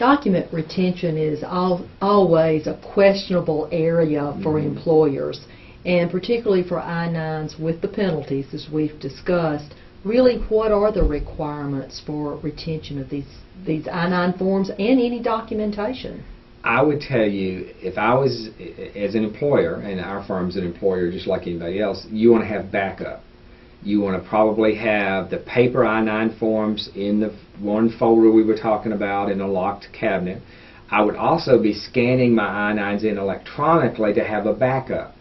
Document retention is always a questionable area for employers, and particularly for I-9s with the penalties, as we've discussed. Really, what are the requirements for retention of these I-9 forms and any documentation? I would tell you, if I was, as an employer, and our firm's an employer just like anybody else, you want to have backup. You want to probably have the paper I-9 forms in the one folder we were talking about in a locked cabinet. I would also be scanning my I-9s in electronically to have a backup.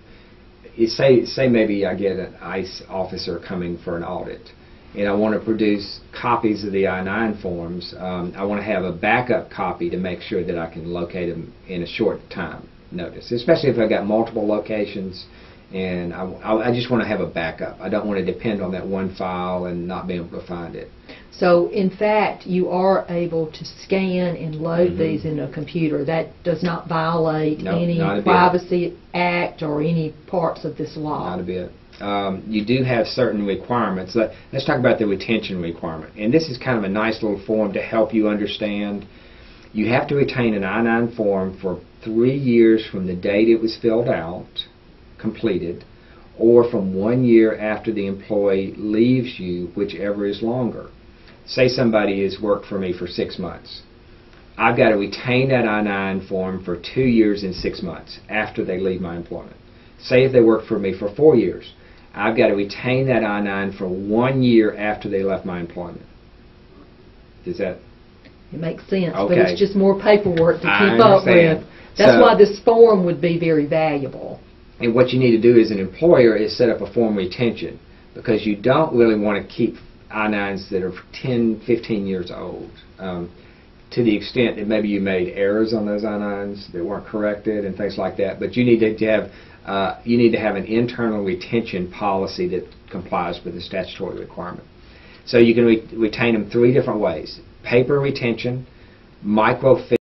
Say maybe I get an ICE officer coming for an audit, and I want to produce copies of the I-9 forms. I want to have a backup copy to make sure that I can locate them in a short time notice, especially if I've got multiple locations, and I just want to have a backup. I don't want to depend on that one file and not be able to find it. So, in fact, you are able to scan and load these in a computer. That does not violate any Privacy Act or any parts of this law. Not a bit. You do have certain requirements. Let's talk about the retention requirement. And this is kind of a nice little form to help you understand. You have to retain an I-9 form for 3 years from the date it was filled out, completed, or from 1 year after the employee leaves you, whichever is longer. Say somebody has worked for me for 6 months. I've got to retain that I-9 form for 2 years and 6 months after they leave my employment. Say if they worked for me for 4 years, I've got to retain that I-9 for 1 year after they left my employment. Does that? It makes sense, okay. But it's just more paperwork to keep up with. That's why this form would be very valuable. And what you need to do as an employer is set up a form retention, because you don't really want to keep I-9s that are 10, 15 years old. To the extent that maybe you made errors on those I-9s that weren't corrected and things like that, but you need to have an internal retention policy that complies with the statutory requirement. So you can retain them 3 different ways: paper retention, microfilm